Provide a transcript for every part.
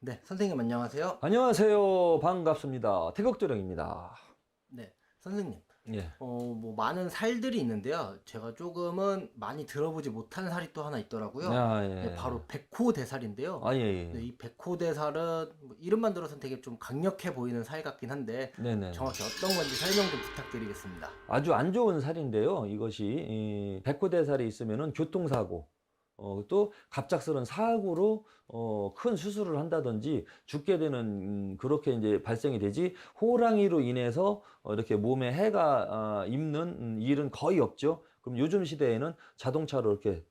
네, 선생님 안녕하세요. 안녕하세요. 반갑습니다. 태극도령입니다. 네, 선생님. 예. 뭐 많은 살들이 있는데요. 제가 조금은 많이 들어보지 못한 살이 또 하나 있더라고요. 아, 네, 예. 바로 백호대살인데요. 아, 예, 네, 예. 이 백호대살은 뭐 이름만 들어서는 되게 좀 강력해 보이는 살 같긴 한데 네네. 정확히 어떤 건지 설명 좀 부탁드리겠습니다. 아주 안 좋은 살인데요. 이것이, 백호대살이 있으면은 교통사고, 또 갑작스런 사고로, 큰 수술을 한다든지 죽게 되는, 그렇게 이제 발생이 되지, 호랑이로 인해서, 이렇게 몸에 해가, 입는, 일은 거의 없죠. 그럼 요즘 시대에는 자동차로 이렇게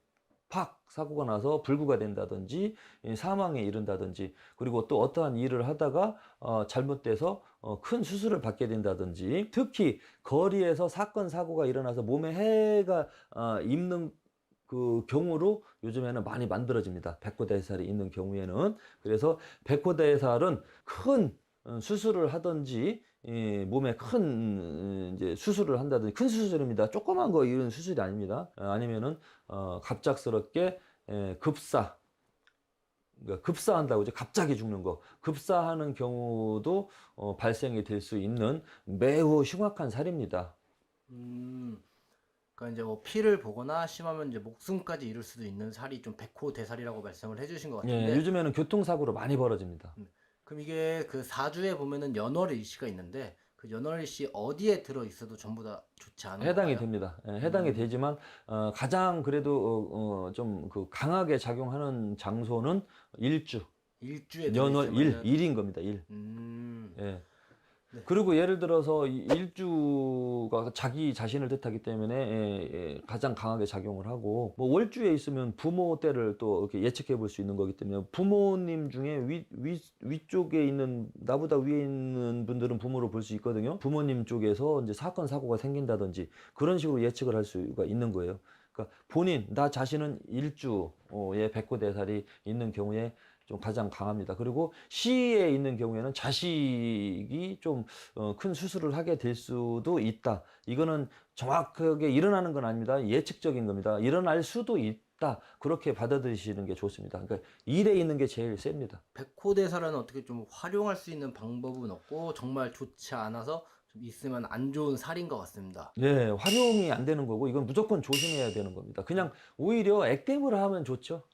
팍 사고가 나서 불구가 된다든지 사망에 이른다든지, 그리고 또 어떠한 일을 하다가 잘못돼서 큰 수술을 받게 된다든지, 특히 거리에서 사건 사고가 일어나서 몸에 해가 입는 그 경우로 요즘에는 많이 만들어집니다. 백호대살이 있는 경우에는. 그래서 백호대살은 큰 수술을 하든지, 몸에 큰 이제 수술을 한다든지, 큰 수술입니다. 조그만 거 이런 수술이 아닙니다. 아니면은 갑작스럽게 급사, 그러니까 급사한다고 이제 갑자기 죽는 거, 급사하는 경우도 발생이 될 수 있는 매우 흉악한 살입니다. 음, 그러니까 이제 뭐 피를 보거나 심하면 이제 목숨까지 잃을 수도 있는 살이 좀 백호대살이라고 말씀을 해주신 것 예, 같은데 요즘에는 교통사고로 많이 벌어집니다. 그럼 이게 그 사주에 보면은 연월일시가 있는데 그 연월일시 어디에 들어 있어도 전부 다 좋지 않은 해당이 건가요? 됩니다. 예, 해당이 되지만 가장 그래도 좀 그 강하게 작용하는 장소는 일주, 일주에 들어 연월 일, 있으면은 일인 겁니다. 일. 음, 예. 네. 그리고 예를 들어서 이 일주가 자기 자신을 뜻하기 때문에 가장 강하게 작용을 하고, 뭐 월주에 있으면 부모 때를 또 이렇게 예측해 볼 수 있는 거기 때문에, 부모님 중에 위쪽에 있는, 나보다 위에 있는 분들은 부모로 볼 수 있거든요. 부모님 쪽에서 이제 사건 사고가 생긴다든지 그런 식으로 예측을 할 수가 있는 거예요. 그러니까 본인, 나 자신은 일주의 백호대살이 있는 경우에 좀 가장 강합니다. 그리고 시에 있는 경우에는 자식이 좀 큰 수술을 하게 될 수도 있다. 이거는 정확하게 일어나는 건 아닙니다. 예측적인 겁니다. 일어날 수도 있다. 그렇게 받아들이시는 게 좋습니다. 그러니까 일에 있는 게 제일 셉니다. 백호대사라는 어떻게 좀 활용할 수 있는 방법은 없고 정말 좋지 않아서 좀 있으면 안 좋은 살인 것 같습니다. 네, 활용이 안 되는 거고, 이건 무조건 조심해야 되는 겁니다. 그냥 오히려 액땜을 하면 좋죠.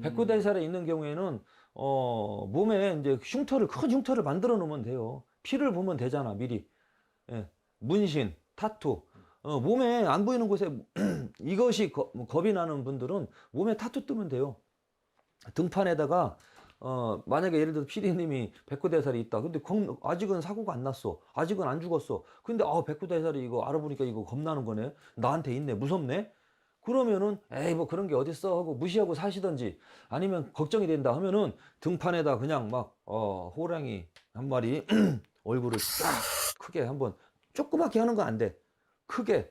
백호대살에 있는 경우에는 몸에 이제 흉터를, 큰 흉터를 만들어 놓으면 돼요. 피를 보면 되잖아, 미리. 예, 문신, 타투. 몸에 안 보이는 곳에 이것이 겁이 나는 분들은 몸에 타투 뜨면 돼요. 등판에다가 만약에 예를 들어서 피디님이 백호대살이 있다. 근데 아직은 사고가 안 났어. 아직은 안 죽었어. 근데 백호대살이 이거 알아보니까 이거 겁나는 거네. 나한테 있네. 무섭네. 그러면은 에이 뭐 그런 게 어딨어 하고 무시하고 사시던지, 아니면 걱정이 된다 하면은 등판에다 그냥 막 호랑이 한 마리 얼굴을 쫙 크게 한번, 조그맣게 하는 거 안 돼. 크게,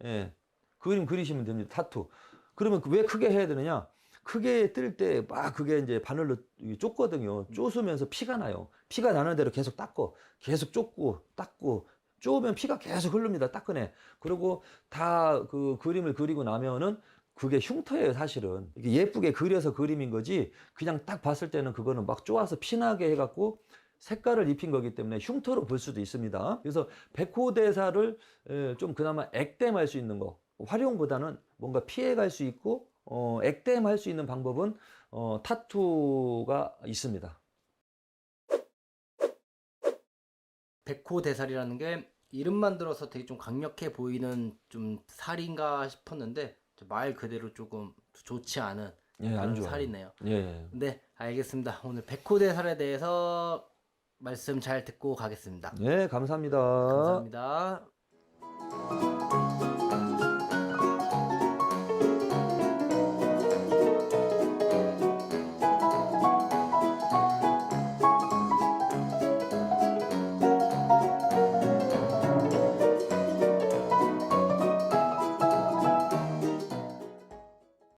예, 그림 그리시면 됩니다. 타투. 그러면 왜 크게 해야 되느냐? 크게 뜰 때 막 그게 이제 바늘로 쫓거든요. 쫓으면서 피가 나요. 피가 나는 대로 계속 닦고, 계속 쫓고, 닦고, 쪼으면 피가 계속 흐릅니다. 따끈해. 그리고 다 그 그림을 그리고 나면은 그게 흉터예요, 사실은. 이게 예쁘게 그려서 그림인 거지, 그냥 딱 봤을 때는 그거는 막 쪼아서 피나게 해갖고 색깔을 입힌 거기 때문에 흉터로 볼 수도 있습니다. 그래서 백호대사를 좀 그나마 액땜할 수 있는 거, 활용보다는 뭔가 피해갈 수 있고, 액땜할 수 있는 방법은 타투가 있습니다. 백호대살이라는 게 이름만 들어서 되게 좀 강력해 보이는 좀 살인가 싶었는데 말 그대로 조금 좋지 않은 예, 안 그런 좋아요. 살이네요. 예. 네, 알겠습니다. 오늘 백호대살에 대해서 말씀 잘 듣고 가겠습니다. 네, 감사합니다. 감사합니다.